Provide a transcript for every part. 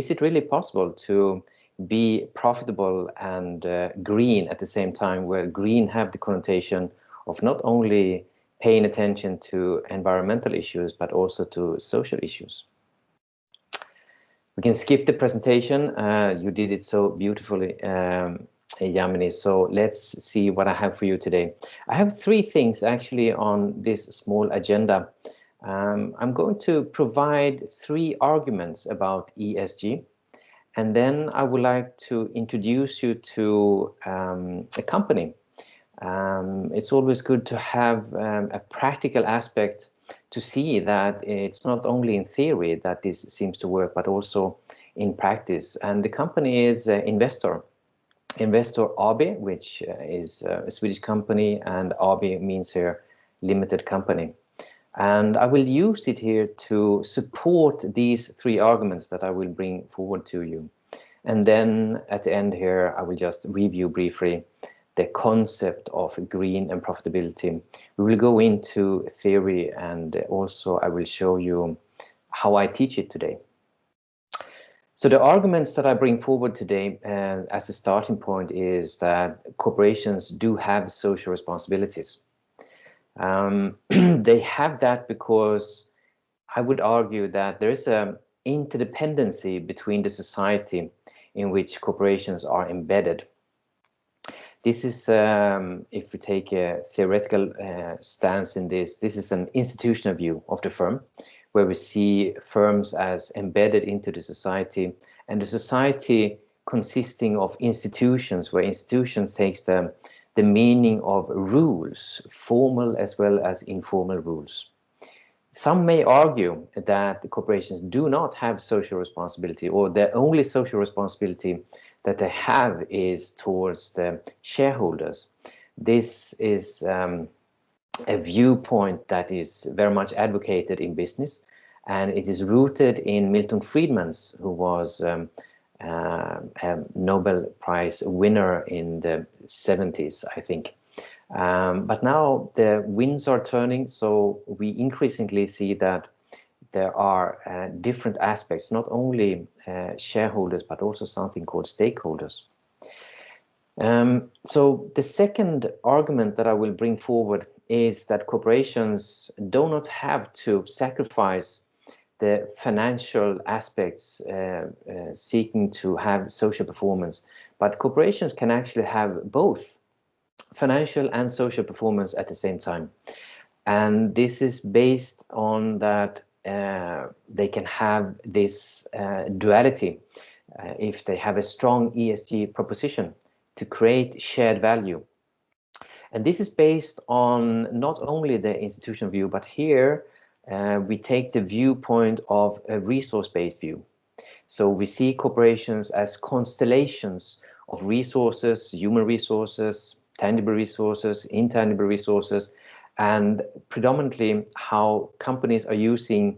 is it really possible to be profitable and green at the same time, where green have the connotation of not only paying attention to environmental issues, but also to social issues? We can skip the presentation. You did it so beautifully, Yamini. So let's see what I have for you today. I have three things actually on this small agenda. I'm going to provide three arguments about ESG, and then I would like to introduce you to a company. It's always good to have a practical aspect to see that it's not only in theory that this seems to work, but also in practice. And the company is Investor AB, which is a Swedish company, and AB means here limited company. And I will use it here to support these three arguments that I will bring forward to you. And then at the end here, I will just review briefly the concept of green and profitability. We will go into theory, and also I will show you how I teach it today. So the arguments that I bring forward today as a starting point is that corporations do have social responsibilities. They have that because I would argue that there is an interdependency between the society in which corporations are embedded. This is, if we take a theoretical stance in this is an institutional view of the firm, where we see firms as embedded into the society, and the society consisting of institutions, where institutions takes the meaning of rules, formal as well as informal rules. Some may argue that the corporations do not have social responsibility, or the only social responsibility that they have is towards the shareholders. This is a viewpoint that is very much advocated in business, and it is rooted in Milton Friedman's, who was a Nobel Prize winner in the 70s, I think. But now the winds are turning, so we increasingly see that there are different aspects, not only shareholders, but also something called stakeholders. So the second argument that I will bring forward is that corporations do not have to sacrifice the financial aspects seeking to have social performance, but corporations can actually have both financial and social performance at the same time. And this is based on that they can have this duality if they have a strong ESG proposition to create shared value. And this is based on not only the institutional view, but here we take the viewpoint of a resource-based view. So we see corporations as constellations of resources, human resources, tangible resources, intangible resources, and predominantly how companies are using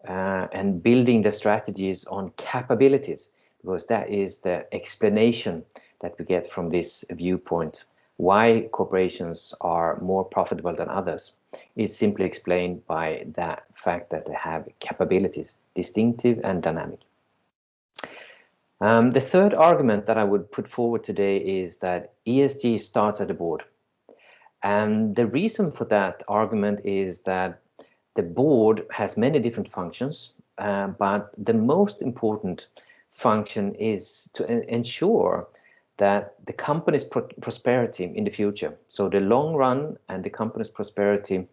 and building their strategies on capabilities, because that is the explanation that we get from this viewpoint. Why corporations are more profitable than others is simply explained by that fact that they have capabilities, distinctive and dynamic. The third argument that I would put forward today is that ESG starts at the board. And the reason for that argument is that the board has many different functions, but the most important function is to ensure that the company's prosperity in the future, so the long run and the company's prosperity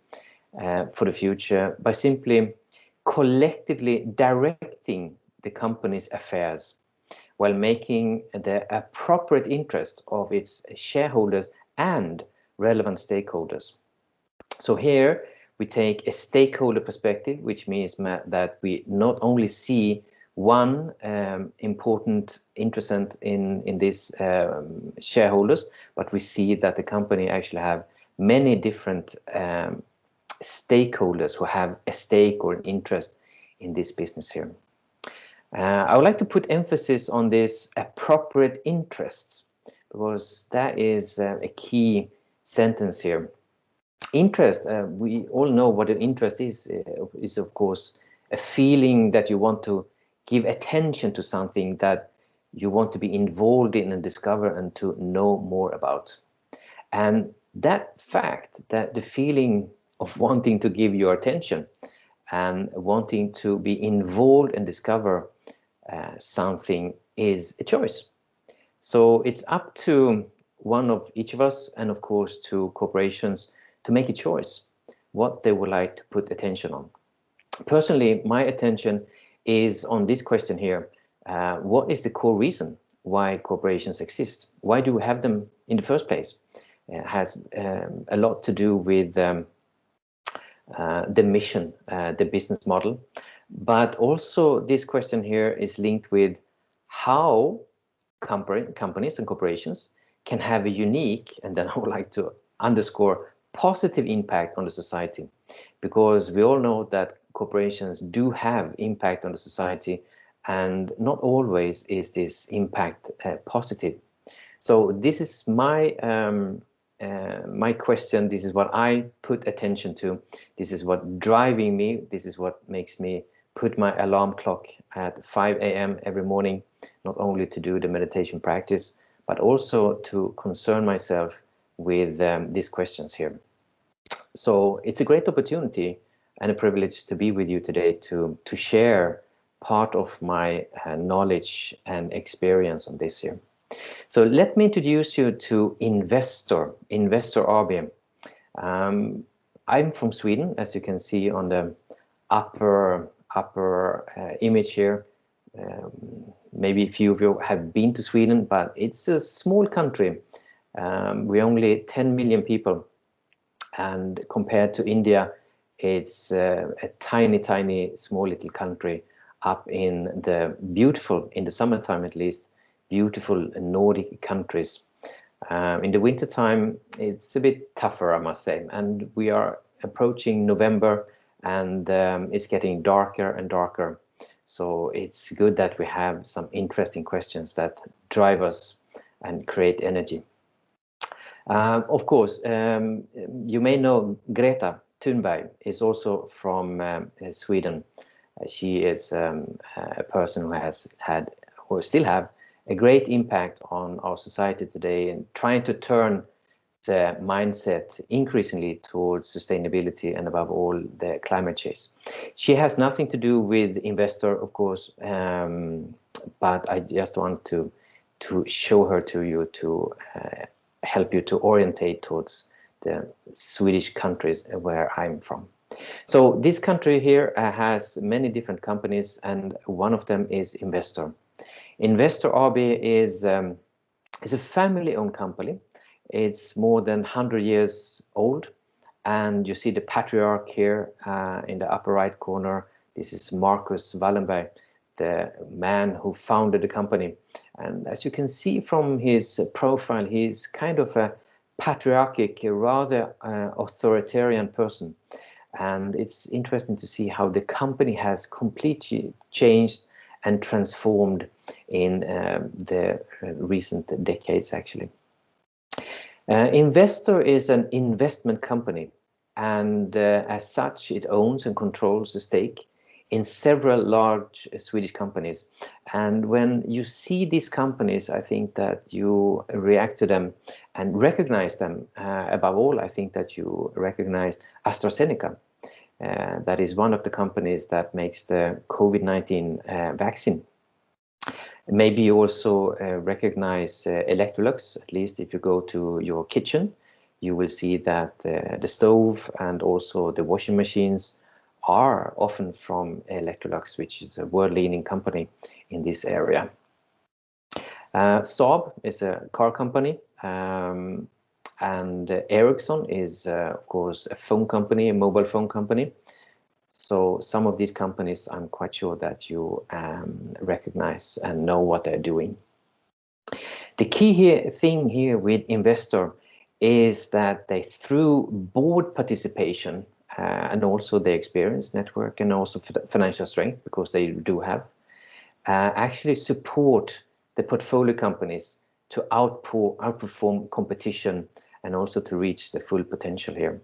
for the future, by simply collectively directing the company's affairs while making the appropriate interest of its shareholders and relevant stakeholders. So here we take a stakeholder perspective, which means that we not only see one important interest in this shareholders, but we see that the company actually have many different stakeholders who have a stake or an interest in this business here. I would like to put emphasis on this appropriate interest, because that is a key sentence here. Interest, we all know what an interest is of course a feeling that you want to give attention to something that you want to be involved in and discover and to know more about. And that fact, that the feeling of wanting to give your attention and wanting to be involved and discover something is a choice. So it's up to one of each of us, and of course to corporations, to make a choice what they would like to put attention on. Personally, my attention is on this question here. What is the core reason why corporations exist? Why do we have them in the first place? It has a lot to do with the mission, the business model. But also this question here is linked with how companies and corporations can have a unique, and then I would like to underscore, positive impact on the society. Because we all know that corporations do have impact on the society, and not always is this impact positive. So this is my my question. This is what I put attention to. This is what driving me. This is what makes me put my alarm clock at 5 a.m. every morning, not only to do the meditation practice, but also to concern myself with these questions here. So it's a great opportunity and a privilege to be with you today to share part of my knowledge and experience on this here. So let me introduce you to Investor AB. I'm from Sweden, as you can see on the upper image here. Maybe a few of you have been to Sweden, but it's a small country. We're only 10 million people, and compared to India, it's a tiny, small little country up in the beautiful, in the summertime at least, beautiful Nordic countries. In the wintertime, it's a bit tougher, I must say, and we are approaching November, and it's getting darker and darker. So it's good that we have some interesting questions that drive us and create energy. Of course, you may know Greta Thunberg is also from Sweden. She is a person who has had, or still have, a great impact on our society today, and trying to turn the mindset increasingly towards sustainability and above all the climate change. She has nothing to do with Investor, of course, but I just want to show her to you to help you to orientate towards the Swedish countries where I'm from. So this country here has many different companies, and one of them is Investor. Investor AB is a family-owned company. It's more than 100 years old, and you see the patriarch here in the upper right corner. This is Marcus Wallenberg, the man who founded the company. And as you can see from his profile, he's kind of a patriarchic, rather authoritarian person. And it's interesting to see how the company has completely changed and transformed in the recent decades, actually. Investor is an investment company, and as such, it owns and controls a stake in several large Swedish companies. And when you see these companies, I think that you react to them and recognize them. Above all, I think that you recognize AstraZeneca. That is one of the companies that makes the COVID-19 vaccine. Maybe you also recognize Electrolux. At least if you go to your kitchen, you will see that the stove and also the washing machines are often from Electrolux, which is a world-leading company in this area. Saab is a car company, and Ericsson is, of course, a phone company, a mobile phone company. So some of these companies, I'm quite sure that you recognize and know what they're doing. The key thing here with Investor is that they, through board participation and also their experience, network, and also financial strength, because they do have, actually support the portfolio companies to outperform competition and also to reach the full potential here.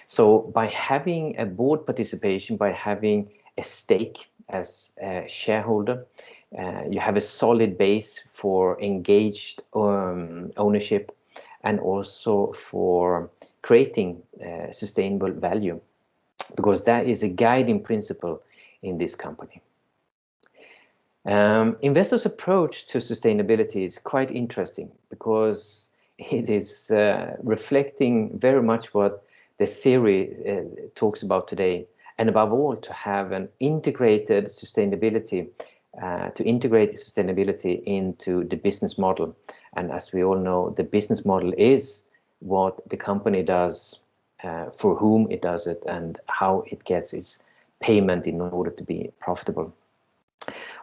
So by having a board participation, by having a stake as a shareholder. You have a solid base for engaged ownership and also for creating sustainable value, because that is a guiding principle in this company. Investors' approach to sustainability is quite interesting because it is reflecting very much what the theory talks about today, and above all, to have an integrated sustainability, to integrate sustainability into the business model. And as we all know, the business model is what the company does, for whom it does it, and how it gets its payment in order to be profitable.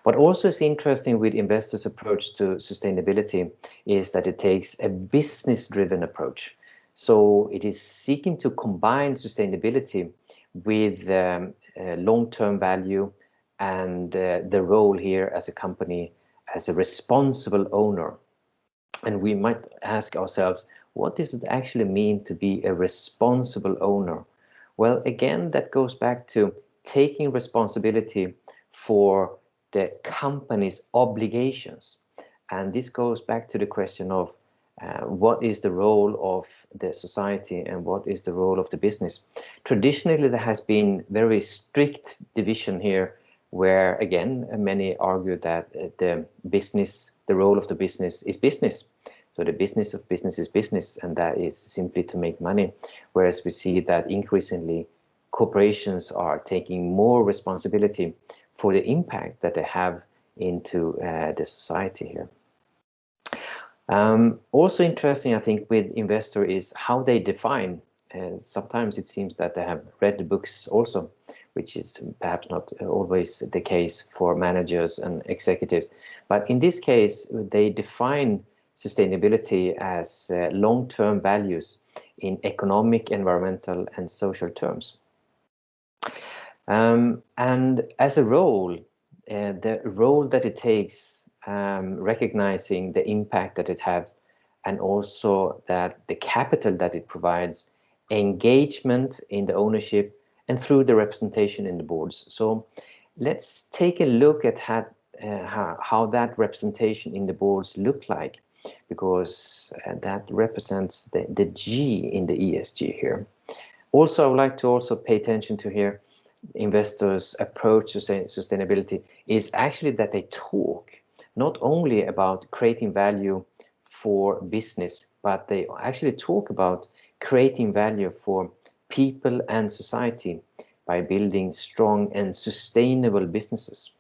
What also is interesting with investors' approach to sustainability is that it takes a business-driven approach. So it is seeking to combine sustainability with long-term value and the role here as a company as a responsible owner. And we might ask ourselves, what does it actually mean to be a responsible owner? Well, again, that goes back to taking responsibility for the company's obligations. And this goes back to the question of what is the role of the society and what is the role of the business. Traditionally, there has been very strict division here, where again, many argue that the role of the business is business. So the business of business is business, and that is simply to make money. Whereas we see that increasingly corporations are taking more responsibility for the impact that they have into the society here. Also interesting, I think, with investor is how they define. Sometimes it seems that they have read the books also, which is perhaps not always the case for managers and executives. But in this case, they define sustainability as long-term values in economic, environmental, and social terms. And as a role, the role that it takes, recognizing the impact that it has, and also that the capital that it provides, engagement in the ownership, and through the representation in the boards. So let's take a look at how that representation in the boards look like, because that represents the G in the ESG here. Also, I would like to also pay attention to here, investors' approach to sustainability is actually that they talk not only about creating value for business, but they actually talk about creating value for people and society by building strong and sustainable businesses.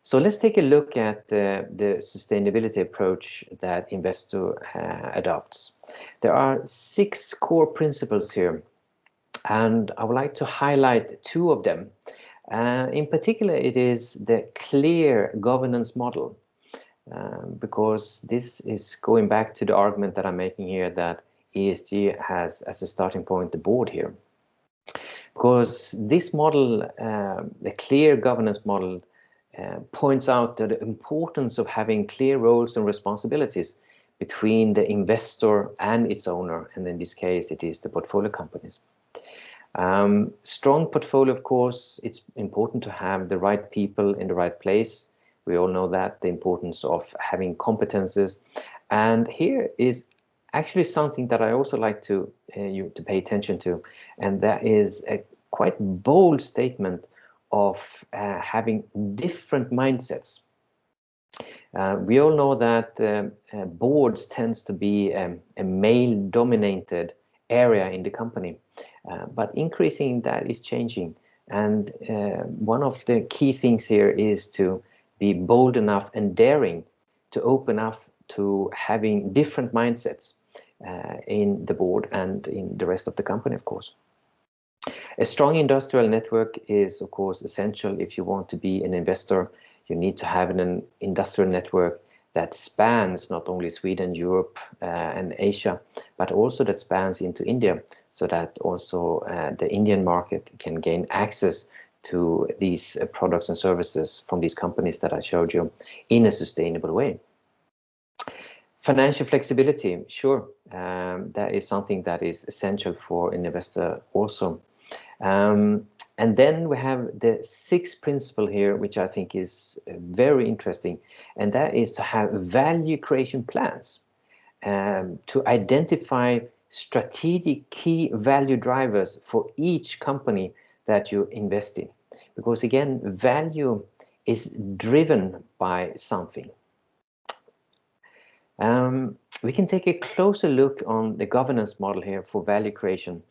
So let's take a look at the sustainability approach that investor adopts. There are 6 core principles here, and I would like to highlight 2 of them. In particular, it is the clear governance model, because this is going back to the argument that I'm making here that ESG has as a starting point the board here. Because this model, the clear governance model, points out the importance of having clear roles and responsibilities between the investor and its owner, and in this case it is the portfolio companies. Strong portfolio, of course, it's important to have the right people in the right place. We all know that, the importance of having competences. And here is actually something that I also like to you to pay attention to, and that is a quite bold statement of having different mindsets. We all know that boards tends to be a male-dominated area in the company, but increasing that is changing. And one of the key things here is to be bold enough and daring to open up to having different mindsets in the board and in the rest of the company, of course. A strong industrial network is, of course, essential if you want to be an investor. You need to have an industrial network that spans not only Sweden, Europe, and Asia, but also that spans into India, so that also the Indian market can gain access to these products and services from these companies that I showed you in a sustainable way. Financial flexibility, sure, that is something that is essential for an investor also. And then we have the sixth principle here, which I think is very interesting, and that is to have value creation plans, to identify strategic key value drivers for each company that you invest in. Because again, value is driven by something. We can take a closer look on the governance model here for value creation.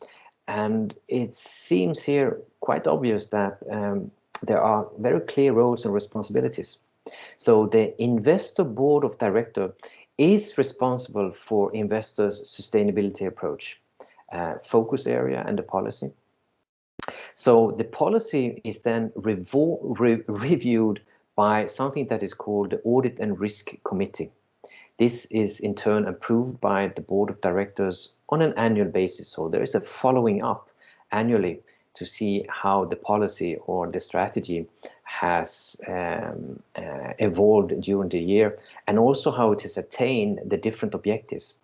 And it seems here quite obvious that there are very clear roles and responsibilities. So the investor board of directors is responsible for investors' sustainability approach, focus area, and the policy. So the policy is then reviewed by something that is called the Audit and Risk Committee. This is in turn approved by the board of directors on an annual basis. So there is a following up annually to see how the policy or the strategy has evolved during the year, and also how it has attained the different objectives.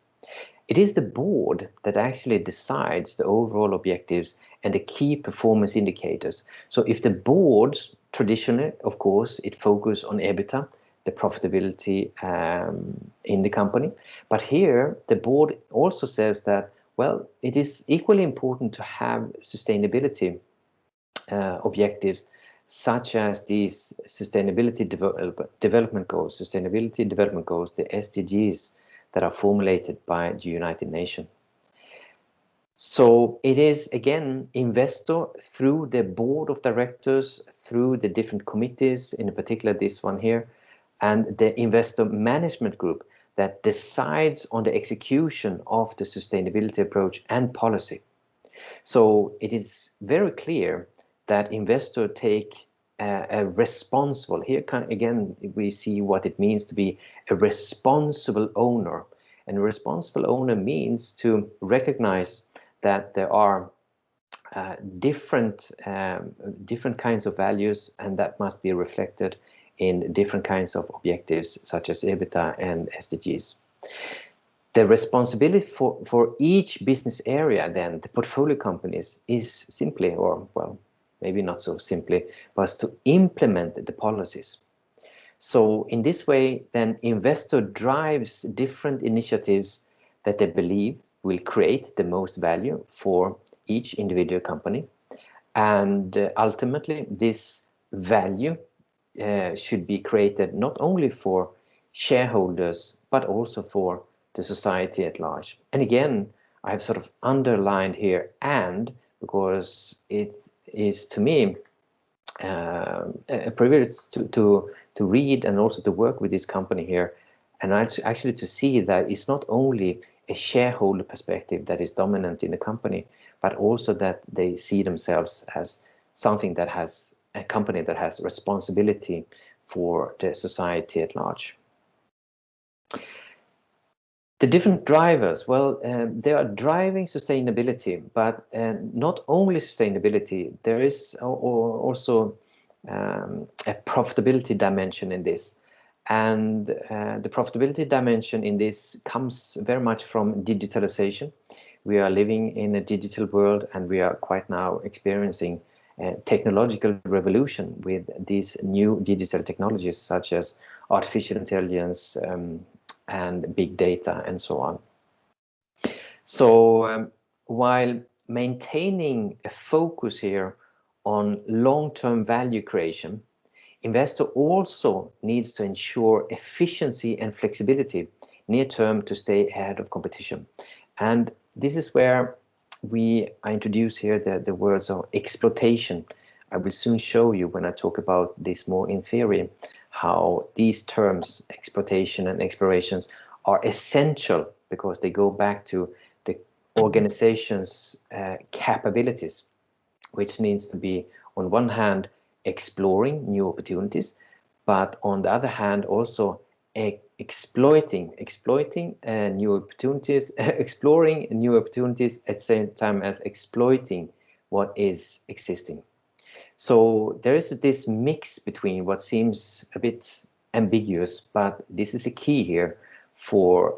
It is the board that actually decides the overall objectives and the key performance indicators. So if the board, traditionally, of course, it focuses on EBITDA, the profitability in the company. But here, the board also says that, well, it is equally important to have sustainability objectives, such as these sustainability development goals, the SDGs that are formulated by the United Nations. So it is, again, investor through the board of directors, through the different committees, in particular this one here, and the investor management group that decides on the execution of the sustainability approach and policy. So it is very clear that investors take a responsible, here again we see what it means to be a responsible owner. And a responsible owner means to recognize that there are different kinds of values, and that must be reflected in different kinds of objectives, such as EBITDA and SDGs. The responsibility for each business area, then, the portfolio companies, is simply, or well, maybe not so simply, but to implement the policies. So in this way, then, investor drives different initiatives that they believe will create the most value for each individual company. And ultimately, this value should be created not only for shareholders, but also for the society at large. And again, I've sort of underlined here "and" because it is, to me, a privilege to read and also to work with this company here, and actually to see that it's not only a shareholder perspective that is dominant in the company, but also that they see themselves as something that has a company that has responsibility for the society at large. The different drivers, well, they are driving sustainability, but not only sustainability, there is also a profitability dimension in this. And the profitability dimension in this comes very much from digitalization. We are living in a digital world, and we are quite now experiencing technological revolution with these new digital technologies such as artificial intelligence and big data and so on. So while maintaining a focus here on long-term value creation, investor also needs to ensure efficiency and flexibility near term to stay ahead of competition. And this is where I introduce here the words of exploitation. I will soon show you, when I talk about this more in theory, how these terms, exploitation and explorations, are essential because they go back to the organization's capabilities, which needs to be, on one hand, exploring new opportunities, but on the other hand, also exploiting new opportunities, exploring new opportunities at the same time as exploiting what is existing. So there is this mix between what seems a bit ambiguous, but this is a key here for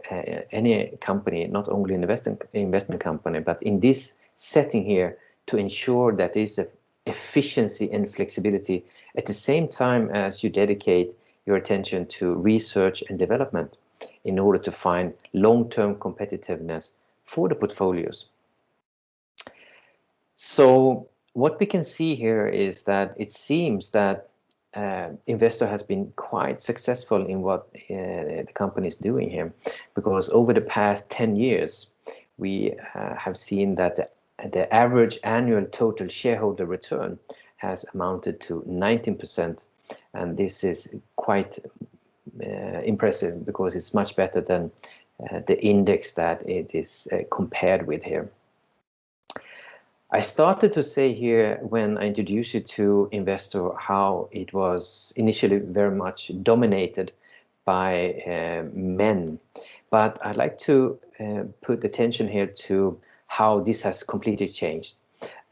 any company, not only an investment company, but in this setting here, to ensure that there is a efficiency and flexibility at the same time as you dedicate your attention to research and development in order to find long-term competitiveness for the portfolios. So what we can see here is that it seems that investor has been quite successful in what the company is doing here, because over the past 10 years we have seen that the average annual total shareholder return has amounted to 19%, and this is quite impressive because it's much better than the index that it is compared with here. I started to say here when I introduced you to Investor how it was initially very much dominated by men, but I'd like to put attention here to how this has completely changed.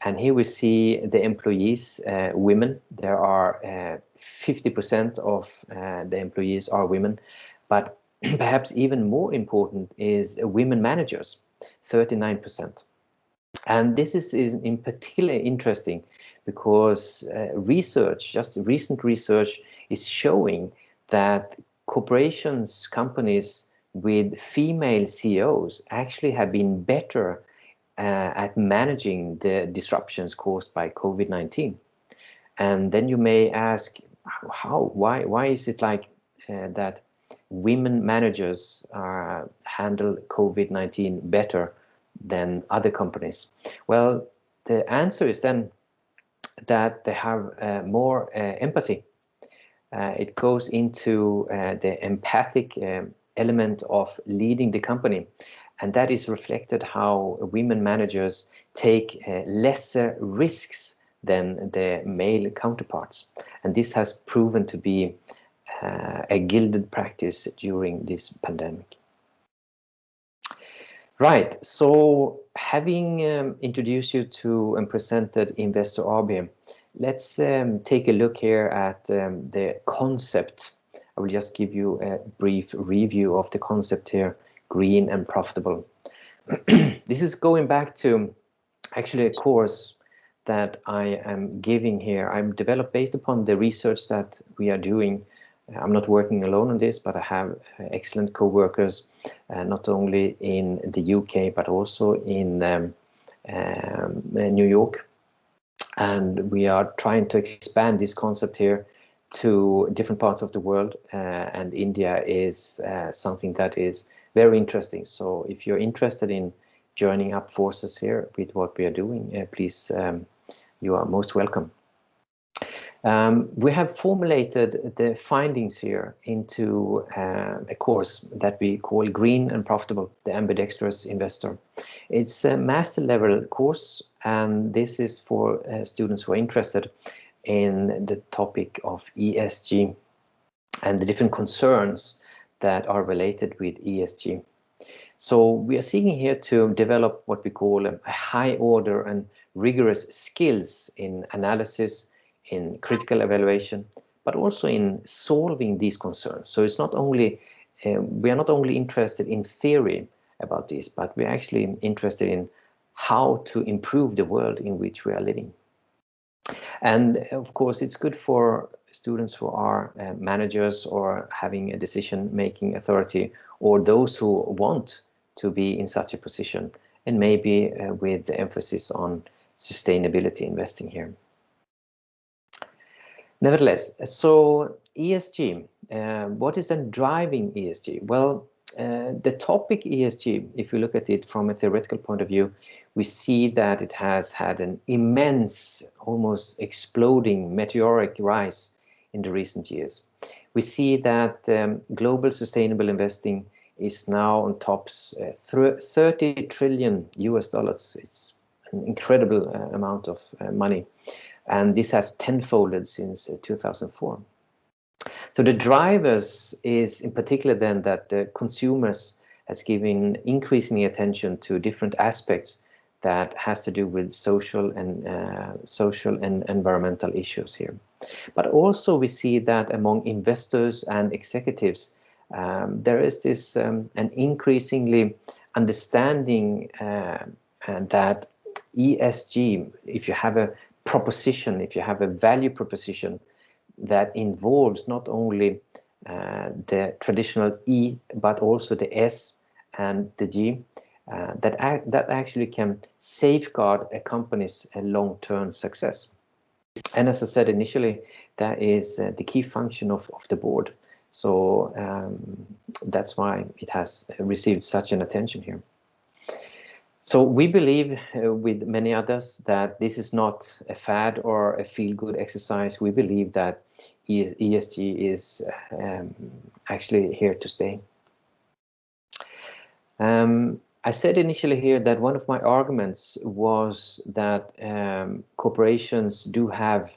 And here we see the employees, women. There are 50% of the employees are women, but perhaps even more important is women managers, 39%. And this is in particular interesting because research, just recent research, is showing that corporations, companies with female CEOs actually have been better at managing the disruptions caused by COVID-19. And then you may ask, why is it like that women managers handle COVID-19 better than other companies? Well, the answer is then that they have more empathy. It goes into the empathic element of leading the company, and that is reflected how women managers take lesser risks than their male counterparts, and this has proven to be a gilded practice during this pandemic. Right, so having introduced you to and presented Investor AB, let's take a look here at the concept. I will just give you a brief review of the concept here, green and profitable. This is going back to actually a course that I am giving here. I'm developed based upon the research that we are doing. I'm not working alone on this, but I have excellent co-workers, not only in the UK, but also in New York. And we are trying to expand this concept here to different parts of the world. And India is something that is very interesting. So if you're interested in joining up forces here with what we are doing, please, you are most welcome. We have formulated the findings here into a course that we call Green and Profitable, the Ambidextrous Investor. It's a master level course, and this is for students who are interested in the topic of ESG and the different concerns that are related with ESG. So we are seeking here to develop what we call a high order and rigorous skills in analysis, in critical evaluation, but also in solving these concerns. So it's not only, we are not only interested in theory about this, but we're actually interested in how to improve the world in which we are living. And of course, it's good for students who are managers or having a decision-making authority, or those who want to be in such a position, and maybe with the emphasis on sustainability investing here. Nevertheless, so ESG, what is then driving ESG? Well, the topic ESG, if you look at it from a theoretical point of view, we see that it has had an immense, almost exploding meteoric rise in the recent years. We see that global sustainable investing is now on tops 30 trillion US dollars. It's an incredible amount of money. And this has tenfolded since 2004. So the drivers is in particular then that the consumers has given increasing attention to different aspects that has to do with social and environmental issues here. But also we see that among investors and executives, there is this an increasingly understanding that ESG, if you have a proposition, if you have a value proposition that involves not only the traditional E, but also the S and the G, that actually can safeguard a company's long-term success. And as I said initially, that is the key function of the board. So that's why it has received such an attention here. So we believe, with many others, that this is not a fad or a feel-good exercise. We believe that ESG is actually here to stay. I said initially here that one of my arguments was that corporations do have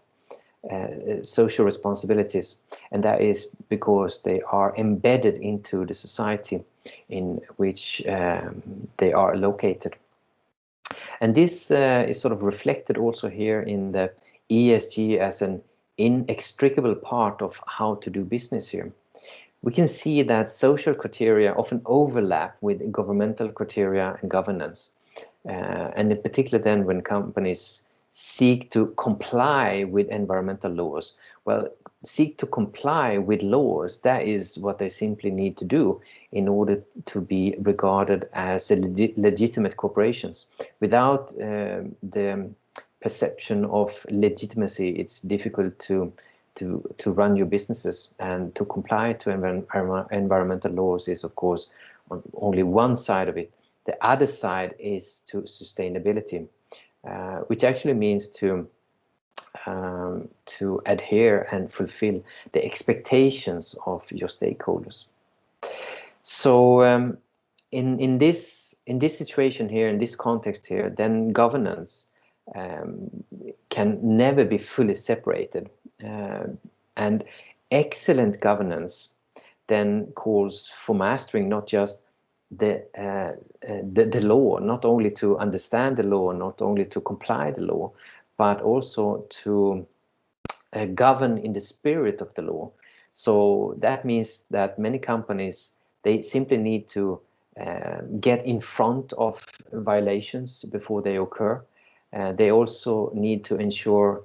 social responsibilities, and that is because they are embedded into the society in which they are located. And this is sort of reflected also here in the ESG as an inextricable part of how to do business here. We can see that social criteria often overlap with governmental criteria and governance. And in particular then when companies seek to comply with environmental laws. Well, seek to comply with laws, that is what they simply need to do in order to be regarded as legitimate corporations. Without the perception of legitimacy, it's difficult to run your businesses, and to comply to environmental laws is, of course, only one side of it. The other side is to sustainability, which actually means to adhere and fulfill the expectations of your stakeholders. So in this situation here, in this context here, then governance can never be fully separated, and excellent governance then calls for mastering not just the law, not only to understand the law, not only to comply the law, but also to govern in the spirit of the law. So that means that many companies, they simply need to get in front of violations before they occur. They also need to ensure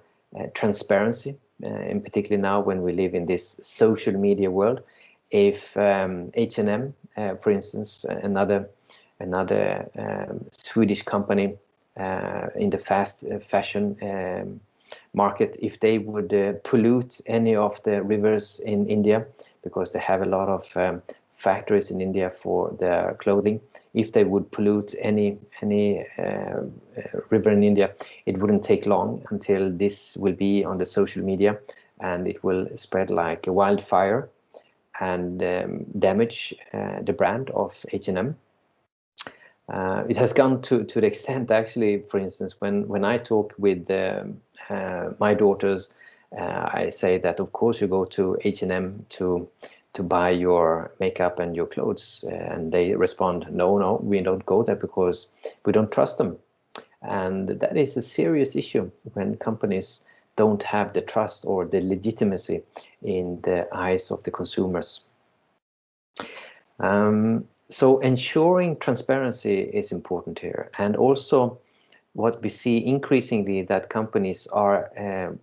transparency, in particular now when we live in this social media world. If H&M, for instance, another Swedish company in the fast fashion market, if they would pollute any of the rivers in India, because they have a lot of factories in India for their clothing, if they would pollute any river in India, it wouldn't take long until this will be on the social media, and it will spread like a wildfire and damage the brand of H&M. It has gone to the extent, actually, for instance, when I talk with my daughters, I say that of course you go to H&M to buy your makeup and your clothes, and they respond, no, we don't go there because we don't trust them. And that is a serious issue when companies don't have the trust or the legitimacy in the eyes of the consumers. So ensuring transparency is important here, and also what we see increasingly that companies are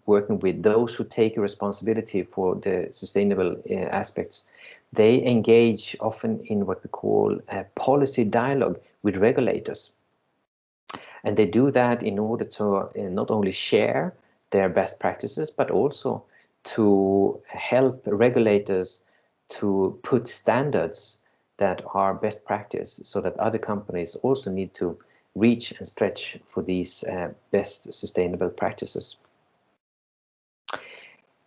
working with those who take a responsibility for the sustainable aspects. They engage often in what we call a policy dialogue with regulators, and they do that in order to not only share their best practices, but also to help regulators to put standards that are best practice, so that other companies also need to reach and stretch for these best sustainable practices.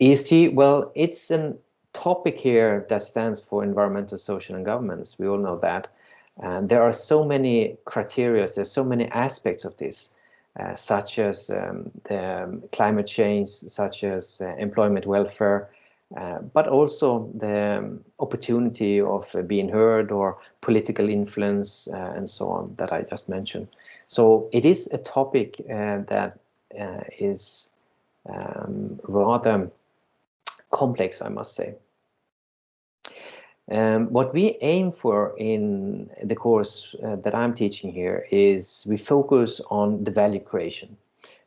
ESG, well, it's a topic here that stands for environmental, social, and governance. We all know that. And there are so many criteria, there's so many aspects of this, such as the climate change, such as employment welfare, but also the opportunity of being heard or political influence and so on that I just mentioned. So it is a topic that is rather complex, I must say. What we aim for in the course that I'm teaching here is we focus on the value creation,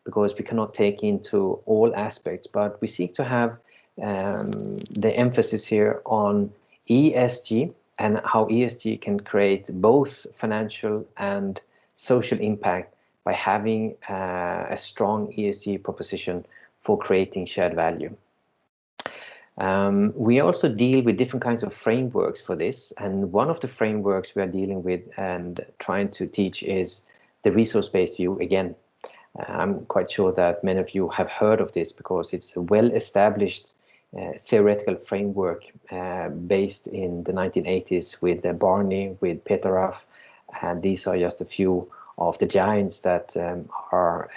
because we cannot take into all aspects, but we seek to have the emphasis here on ESG and how ESG can create both financial and social impact by having a strong ESG proposition for creating shared value. We also deal with different kinds of frameworks for this, and one of the frameworks we are dealing with and trying to teach is the resource-based view again. I'm quite sure that many of you have heard of this because it's a well-established theoretical framework based in the 1980s with Barney, with Peteraf, and these are just a few of the giants that are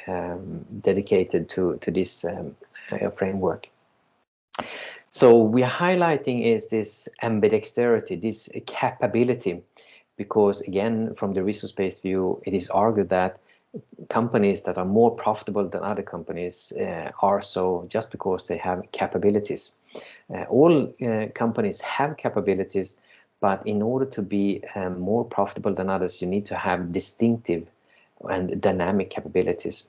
dedicated to this framework. So we are highlighting is this ambidexterity, this capability, because again, from the resource-based view, it is argued that companies that are more profitable than other companies are so just because they have capabilities. All companies have capabilities, but in order to be more profitable than others, you need to have distinctive and dynamic capabilities.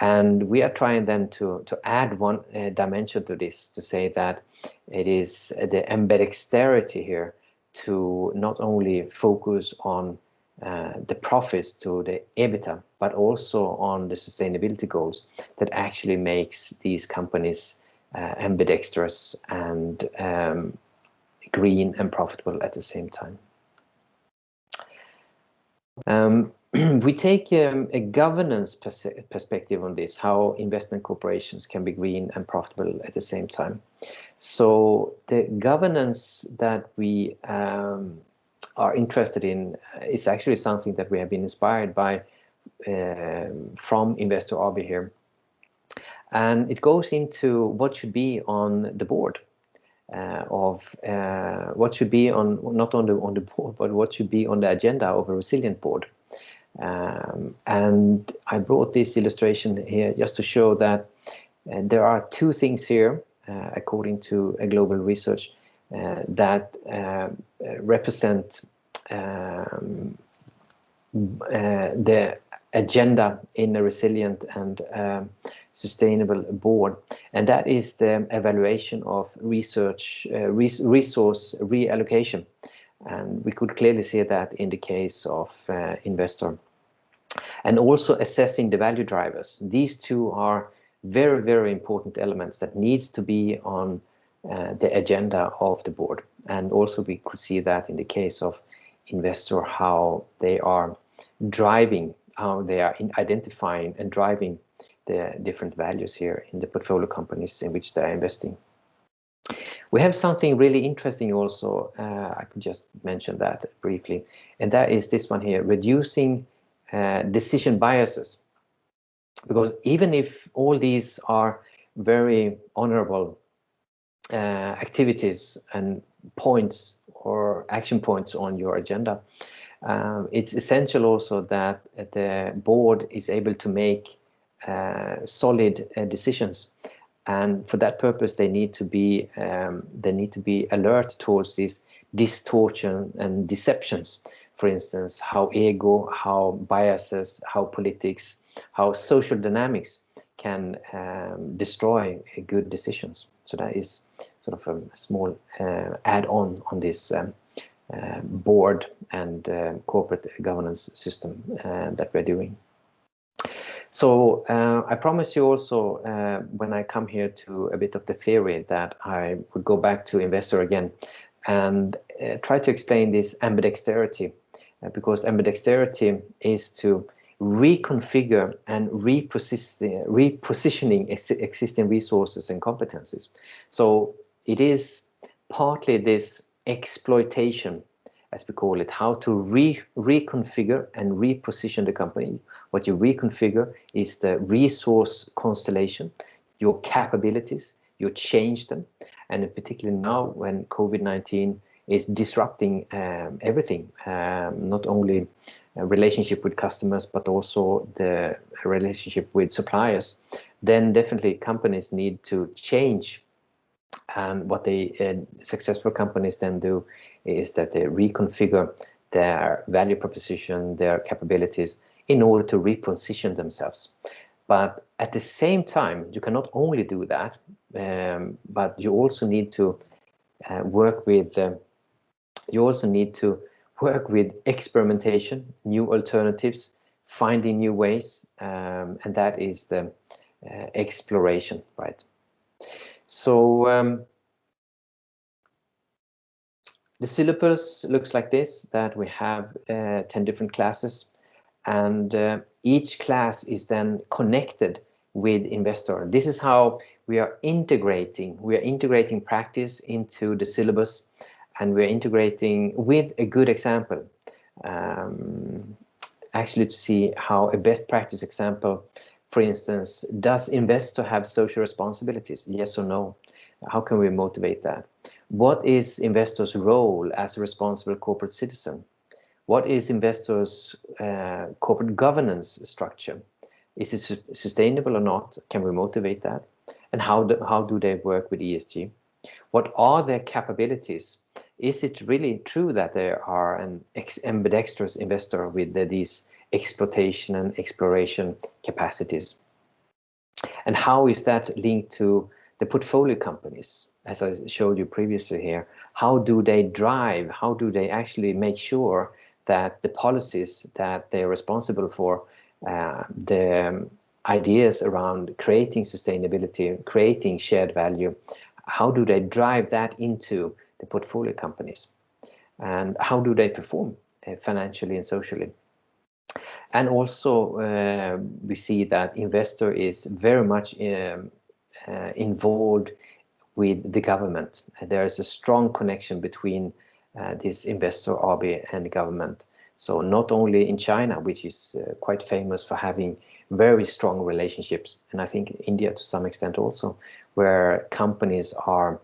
And we are trying then to add one dimension to this, to say that it is the ambidexterity here to not only focus on the profits to the EBITDA, but also on the sustainability goals that actually makes these companies ambidextrous and green and profitable at the same time. We take a governance perspective on this, how investment corporations can be green and profitable at the same time. So the governance that we are interested in is actually something that we have been inspired by from Investor AB here. And it goes into what should be on the board what should be on, not on the board, but what should be on the agenda of a resilient board. And I brought this illustration here just to show that there are two things here, according to a global research, that represent the agenda in a resilient and sustainable board, and that is the evaluation of resource reallocation. And we could clearly see that in the case of Investor. And also assessing the value drivers. These two are very, very important elements that needs to be on the agenda of the board. And also we could see that in the case of Investor, how they are driving, how they are identifying and driving the different values here in the portfolio companies in which they are investing. We have something really interesting also, I could just mention that briefly, and that is this one here, reducing decision biases. Because even if all these are very honorable activities and points or action points on your agenda, it's essential also that the board is able to make solid decisions. And for that purpose, they need to be alert towards these distortion and deceptions. For instance, how ego, how biases, how politics, how social dynamics can destroy good decisions. So that is sort of a small add-on on this board and corporate governance system that we're doing. So I promise you also, when I come here to a bit of the theory, that I would go back to Investor again and try to explain this ambidexterity, because ambidexterity is to reconfigure and repositioning existing resources and competencies. So it is partly this exploitation, as we call it, how to reconfigure and reposition the company. What you reconfigure is the resource constellation, your capabilities, you change them. And particularly now when COVID-19 is disrupting everything, not only a relationship with customers, but also the relationship with suppliers, then definitely companies need to change And what they successful companies then do is that they reconfigure their value proposition, their capabilities, in order to reposition themselves. But at the same time, you cannot only do that, but you also need to work with experimentation, new alternatives, finding new ways, and that is the exploration, right? So the syllabus looks like this, that we have 10 different classes, and each class is then connected with investor. This is how we are integrating practice into the syllabus, and we're integrating with a good example, actually to see how a best practice example, for instance, does investor have social responsibilities? Yes or no? How can we motivate that? What is investors' role as a responsible corporate citizen? What is investors' corporate governance structure? Is it sustainable or not? Can we motivate that? And how do they work with ESG? What are their capabilities? Is it really true that they are an ambidextrous investor with these exploitation and exploration capacities? And how is that linked to the portfolio companies? As I showed you previously here, how do they drive, how do they actually make sure that the policies that they're responsible for, the ideas around creating sustainability, creating shared value, how do they drive that into the portfolio companies? And how do they perform financially and socially? And also we see that investor is very much involved with the government. There is a strong connection between this investor AB and the government. So not only in China, which is quite famous for having very strong relationships, and I think India to some extent also, where companies are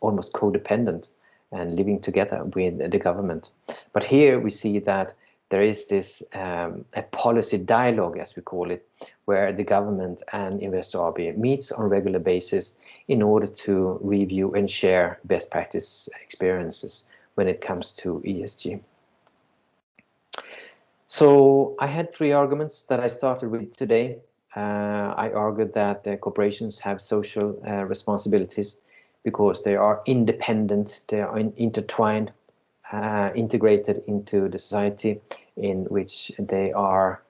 almost codependent and living together with the government. But here we see that there is this a policy dialogue, as we call it, where the government and Investor AB meets on a regular basis in order to review and share best practice experiences when it comes to ESG. So I had 3 arguments that I started with today. I argued that the corporations have social responsibilities because they are independent, they are intertwined, integrated into the society in which they are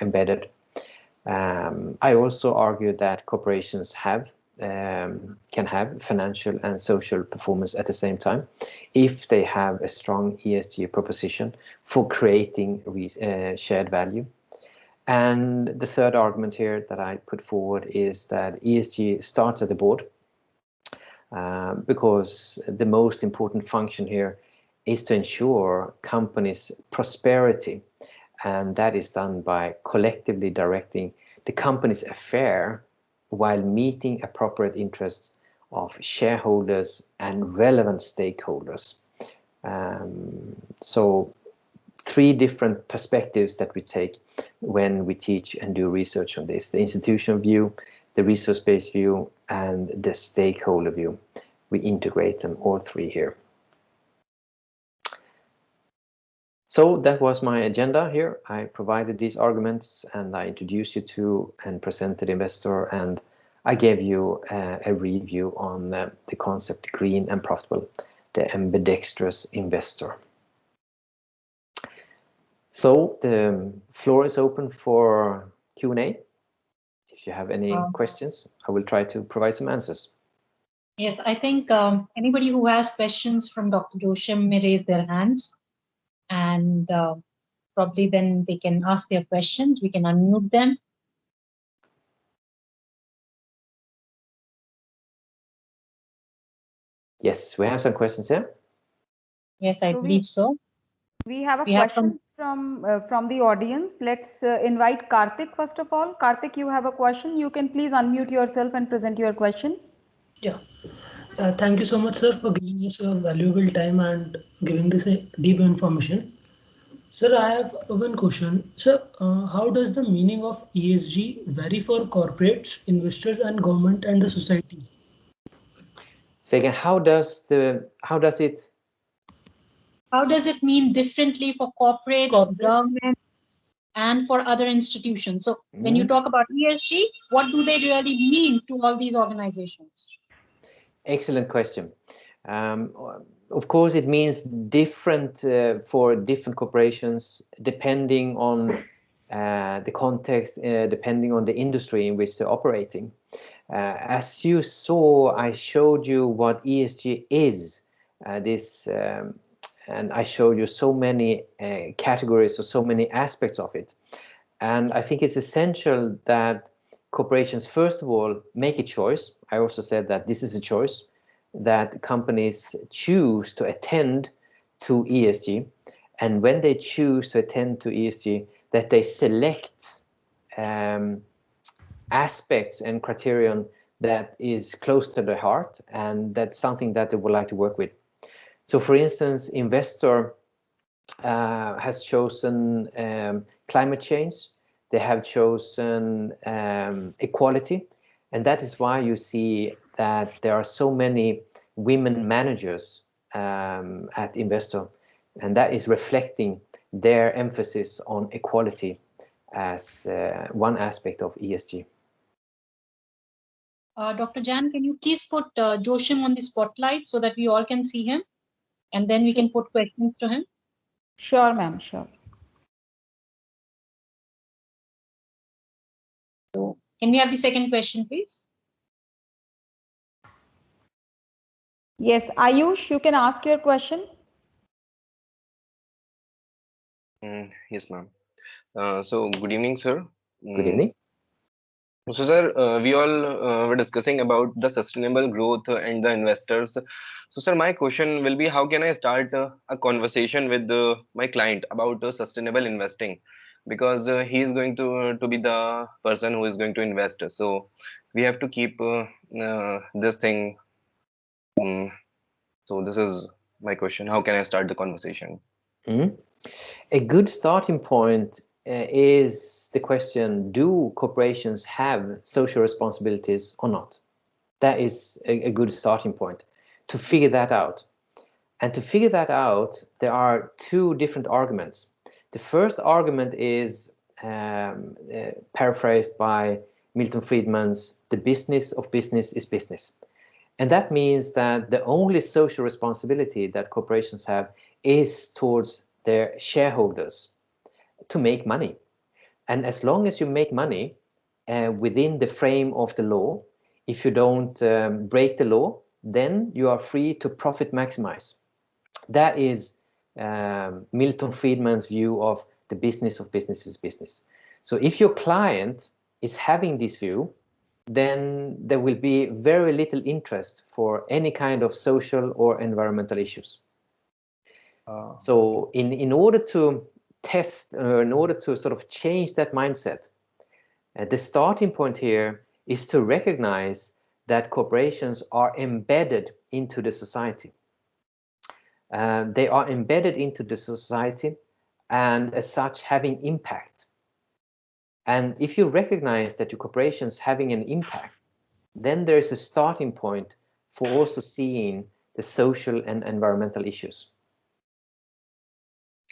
embedded. I also argued that corporations can have financial and social performance at the same time if they have a strong ESG proposition for creating shared value. And the third argument here that I put forward is that ESG starts at the board, because the most important function here is to ensure companies' prosperity, and that is done by collectively directing the company's affair while meeting appropriate interests of shareholders and relevant stakeholders. So 3 different perspectives that we take when we teach and do research on this: the institutional view, the resource-based view, and the stakeholder view. We integrate them all 3 here. So that was my agenda here. I provided these arguments and I introduced you to and presented investor, and I gave you a review on the concept green and profitable, the ambidextrous investor. So the floor is open for Q&A. If you have any questions, I will try to provide some answers. Yes, I think anybody who has questions from Dr. Joachim may raise their hands, and probably then they can ask their questions. We can unmute them. Yes, we have some questions here. Yes, I believe so. We have a question from the audience. Let's invite Karthik first of all. Karthik, you have a question. You can please unmute yourself and present your question. Yeah. Thank you so much, sir, for giving us your valuable time and giving this deep information. Sir, I have one question. Sir, how does the meaning of ESG vary for corporates, investors, and government and the society? So again, how does it mean differently for corporates, government, and for other institutions? So when you talk about ESG, what do they really mean to all these organizations? Excellent question. Of course, it means different for different corporations, depending on the context, depending on the industry in which they're operating. As you saw, I showed you what ESG is. And I showed you so many categories or so many aspects of it. And I think it's essential that corporations, first of all, make a choice. I also said that this is a choice, that companies choose to attend to ESG. And when they choose to attend to ESG, that they select aspects and criterion that is close to their heart, and that's something that they would like to work with. So for instance, investor has chosen climate change. They have chosen equality, and that is why you see that there are so many women managers at Investor, and that is reflecting their emphasis on equality as one aspect of ESG. Dr. Jan, can you please put Joachim on the spotlight so that we all can see him, and then we can put questions to him? Sure, ma'am, sure. So can we have the second question, please? Yes, Ayush, you can ask your question. Yes, ma'am. So good evening, sir. Good evening. So, sir, we all were discussing about the sustainable growth and the investors. So, sir, my question will be, how can I start a conversation with my client about sustainable investing? Because he is going to be the person who is going to invest. So, we have to keep this thing. So, this is my question. How can I start the conversation? A good starting point is the question, do corporations have social responsibilities or not? That is a good starting point to figure that out. And to figure that out, there are two different arguments. The first argument is paraphrased by Milton Friedman's, the business of business is business. And that means that the only social responsibility that corporations have is towards their shareholders, to make money. And as long as you make money within the frame of the law, if you don't break the law, then you are free to profit maximize. That is Milton Friedman's view of the business of business is business. So if your client is having this view, then there will be very little interest for any kind of social or environmental issues. So in order to test, in order to sort of change that mindset, the starting point here is to recognize that corporations are embedded into the society. They are embedded into the society and as such having impact. And if you recognize that your corporation is having an impact, then there is a starting point for also seeing the social and environmental issues.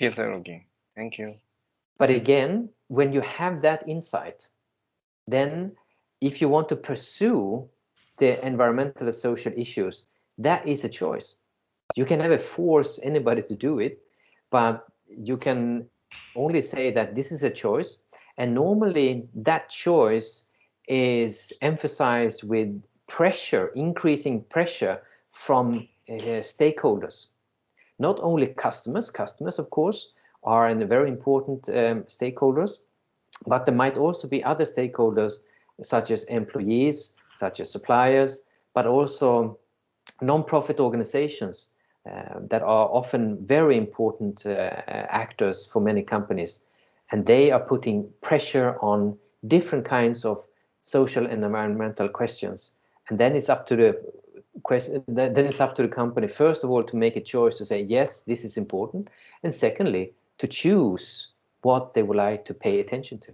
Yes, sir. Okay. Thank you. But again, when you have that insight, then if you want to pursue the environmental and social issues, that is a choice. You can never force anybody to do it, but you can only say that this is a choice. And normally that choice is emphasized with pressure, increasing pressure from stakeholders. Not only customers, of course, are a very important stakeholders, but there might also be other stakeholders such as employees, such as suppliers, but also non-profit organizations that are often very important actors for many companies. And they are putting pressure on different kinds of social and environmental questions. And then it's up to the company, first of all, to make a choice to say, yes, this is important. And secondly, to choose what they would like to pay attention to.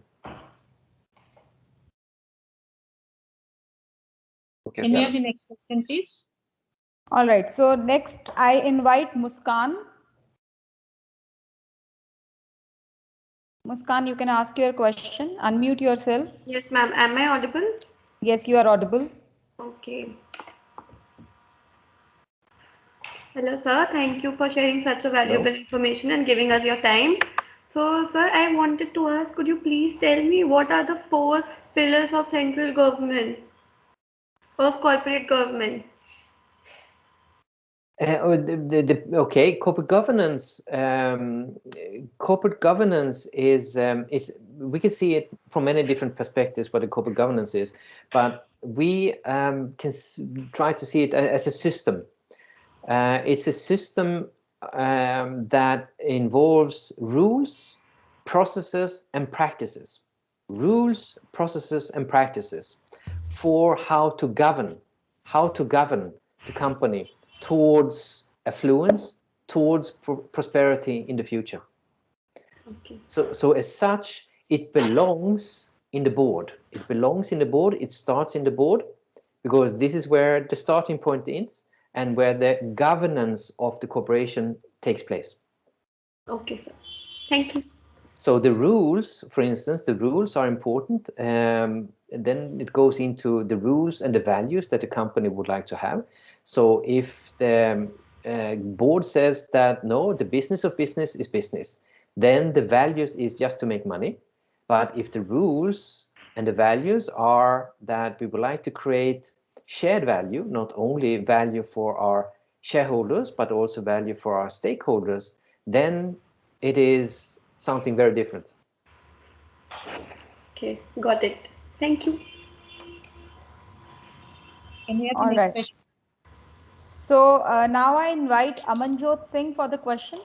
Okay, Can we have the next question, please? All right. So next I invite Muskan. Muskan, you can ask your question. Unmute yourself. Yes, ma'am. Am I audible? Yes, you are audible. Okay. Hello, sir. Thank you for sharing such a valuable information and giving us your time. So, sir, I wanted to ask, could you please tell me what are the 4 pillars of central government, of corporate governments? Okay, corporate governance. Corporate governance is we can see it from many different perspectives what the corporate governance is, but we can try to see it as a system. It's a system that involves rules, processes, and practices. Rules, processes, and practices for how to govern the company towards affluence, towards prosperity in the future. Okay. So as such, it belongs in the board. It belongs in the board. It starts in the board because this is where the starting point is and where the governance of the corporation takes place. Okay, sir. Thank you. So the rules, for instance, the rules are important. And then it goes into the rules and the values that the company would like to have. So if the board says that no, the business of business is business, then the values is just to make money. But if the rules and the values are that we would like to create shared value, not only value for our shareholders, but also value for our stakeholders, then it is something very different. Okay, got it. Thank you. Can we have All the next question? So now I invite Amanjot Singh for the question.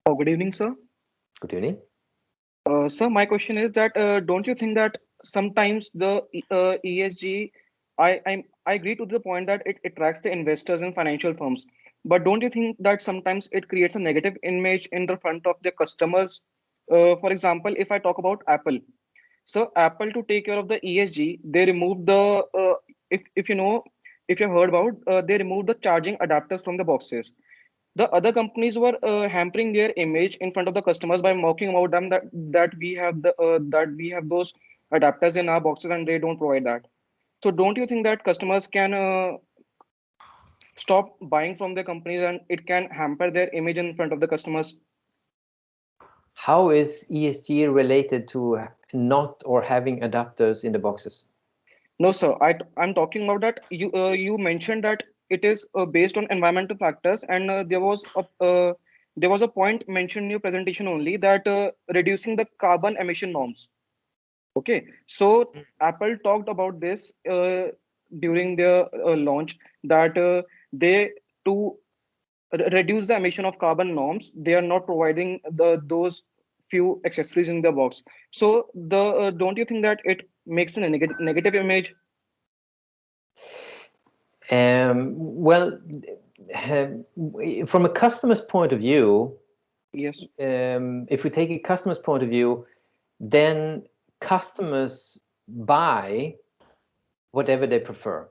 Oh, good evening, sir. Good evening. Sir, my question is that don't you think that sometimes the ESG, I agree to the point that it attracts the investors and financial firms, but don't you think that sometimes it creates a negative image in the front of the customers? For example, if I talk about Apple, so Apple, to take care of the ESG, they removed the if you know, if you heard about, they removed the charging adapters from the boxes. The other companies were hampering their image in front of the customers by mocking about them that we have those adapters in our boxes and they don't provide that. So don't you think that customers can stop buying from the companies and it can hamper their image in front of the customers? How is ESG related to not or having adapters in the boxes? No, sir. I'm talking about that you mentioned that it is based on environmental factors, and there was a point mentioned in your presentation only that reducing the carbon emission norms. Okay, so Apple talked about this during their launch that they to reduce the emission of carbon norms, they are not providing those few accessories in the box. So the don't you think that it makes a negative image? Well, from a customer's point of view, yes. If we take a customer's point of view, then customers buy whatever they prefer.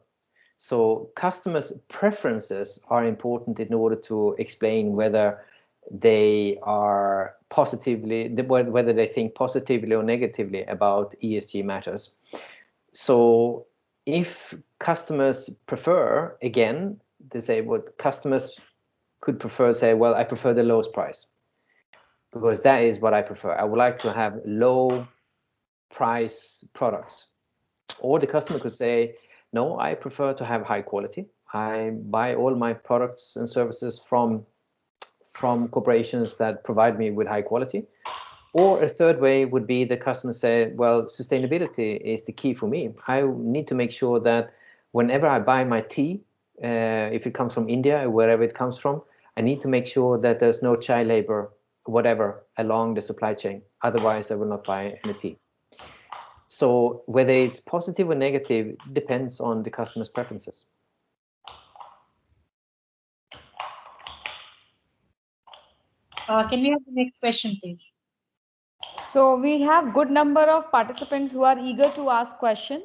So customers' preferences are important in order to explain whether they are whether they think positively or negatively about ESG matters. So if customers prefer, again, they say what customers could prefer, say, well, I prefer the lowest price because that is what I prefer. I would like to have low price products. Or the customer could say, no, I prefer to have high quality. I buy all my products and services from corporations that provide me with high quality. Or a third way would be the customer say, well, sustainability is the key for me. I need to make sure that whenever I buy my tea, if it comes from India or wherever it comes from, I need to make sure that there's no child labor, whatever, along the supply chain. Otherwise, I will not buy any tea. So whether it's positive or negative depends on the customer's preferences. Can we have the next question, please? So we have good number of participants who are eager to ask question.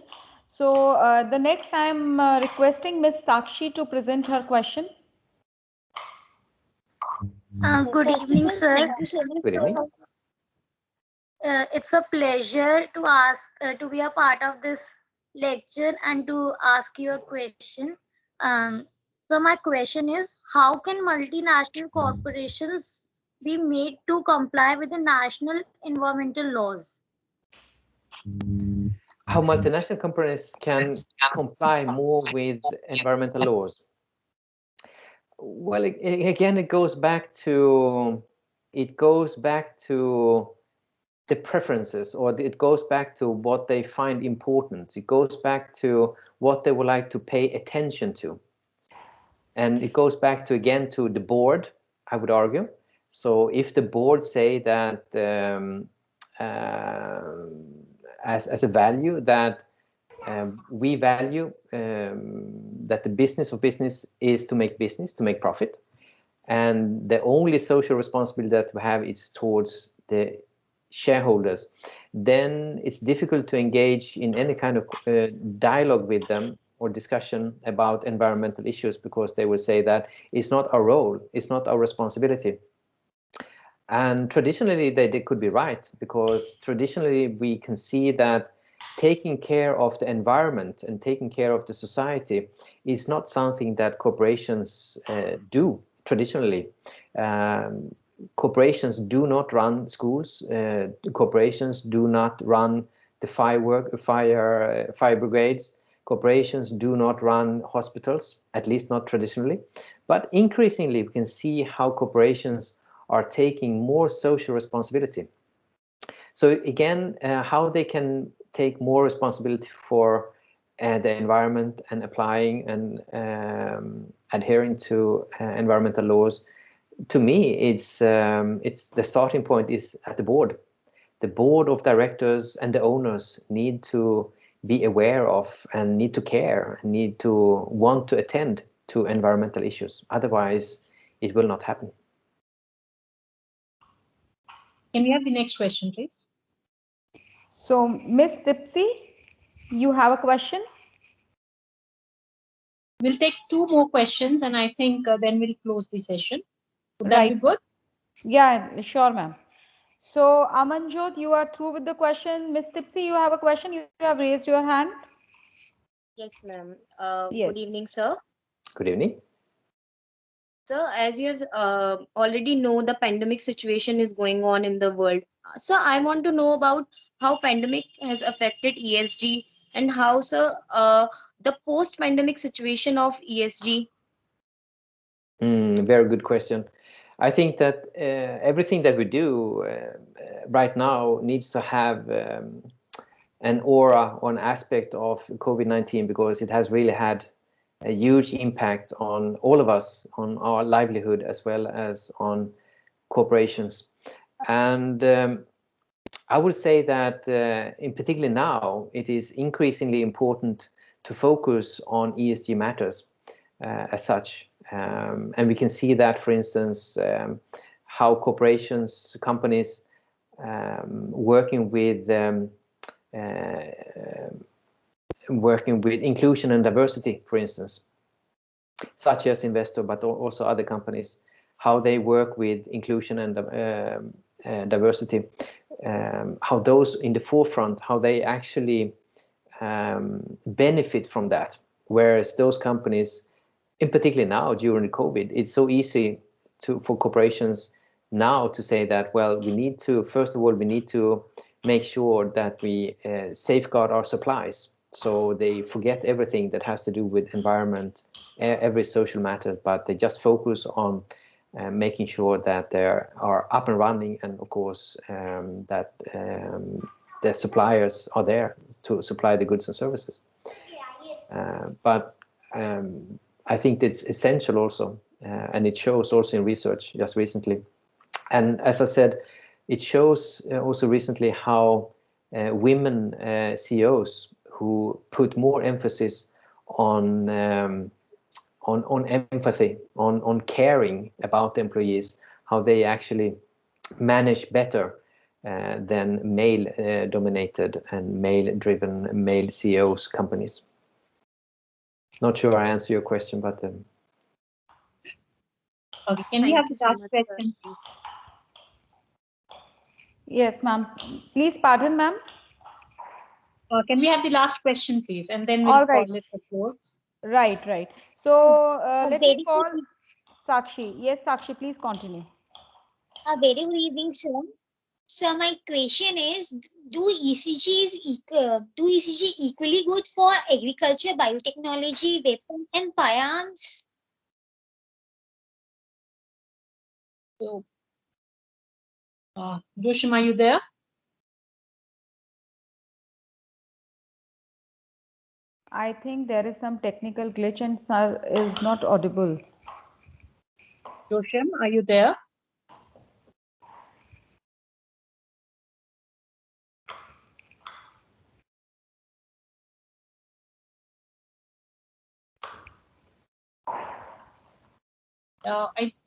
So the next I'm requesting Ms. Sakshi to present her question. Good evening, sir. Good evening. It's a pleasure to ask to be a part of this lecture and to ask you a question. So my question is, how can multinational corporations be made to comply with the national environmental laws? How multinational companies can comply more with environmental laws? Well, again, it goes back to the preferences, or it goes back to what they find important. It goes back to what they would like to pay attention to. And it goes back to, again, to the board, I would argue. So if the board say that as a value that we value that the business of business is to make business, to make profit, and the only social responsibility that we have is towards the shareholders, then it's difficult to engage in any kind of dialogue with them or discussion about environmental issues, because they will say that it's not our role, it's not our responsibility. And traditionally they could be right, because traditionally we can see that taking care of the environment and taking care of the society is not something that corporations do traditionally. Corporations do not run schools. Corporations do not run the fire brigades. Corporations do not run hospitals, at least not traditionally. But increasingly, we can see how corporations are taking more social responsibility. So again, how they can take more responsibility for the environment and applying and adhering to environmental laws. To me, it's the starting point is at the board. The board of directors and the owners need to be aware of and need to care and need to want to attend to environmental issues. Otherwise, it will not happen. Can we have the next question, please? So, Ms. Dipsy, you have a question? We'll take two more questions, and I think then we'll close the session. Would that be good? Yeah, sure, ma'am. So, Amanjot, you are through with the question. Ms. Dipsy, you have a question. You have raised your hand. Yes, ma'am. Yes. Good evening, sir. Good evening. Sir, as you already know, the pandemic situation is going on in the world. Sir, I want to know about how pandemic has affected ESG and how, sir, the post-pandemic situation of ESG. Very good question. I think that everything that we do right now needs to have an aura or an aspect of COVID-19, because it has really had a huge impact on all of us, on our livelihood, as well as on corporations. And I would say that in particular now, it is increasingly important to focus on ESG matters as such. And we can see that, for instance, how corporations, companies working with inclusion and diversity, for instance, such as Investor, but also other companies, how they work with inclusion and diversity, how those in the forefront, how they actually benefit from that. Whereas those companies, in particular now during the COVID, it's so easy for corporations now to say that, well, we need to, first of all, we need to make sure that we safeguard our supplies. So they forget everything that has to do with environment, every social matter, but they just focus on making sure that they are up and running, and of course that the suppliers are there to supply the goods and services. But I think it's essential also, and it shows also in research just recently. And as I said, it shows also recently how women CEOs who put more emphasis on empathy, on caring about the employees, how they actually manage better than male-dominated and male-driven, male CEOs companies. Not sure I answer your question, but okay. Can we have the last question? Yes, ma'am. Please pardon, ma'am. Can we have the last question, please, and then we'll call it a close. Right, right. So let me call Sakshi. Yes, Sakshi, please continue. A very good evening, sir. So my question is, do ECG equally good for agriculture, biotechnology, weapons, and firearms? So, Joachim, are you there? I think there is some technical glitch and sir is not audible. Joachim, are you there?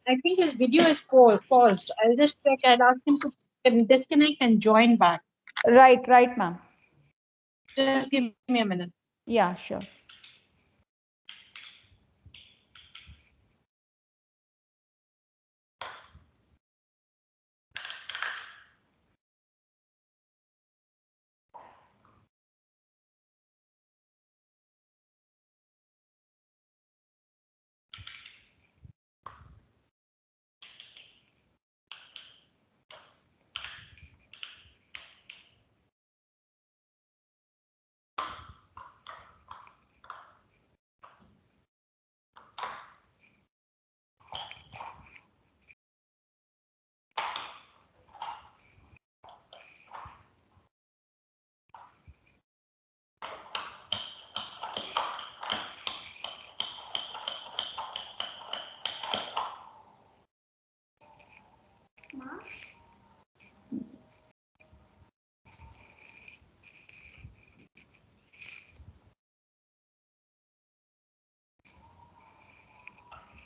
I think his video is paused. I'll just check. I'll ask him to disconnect and join back. Right, right, ma'am. Just give me a minute. Yeah, sure.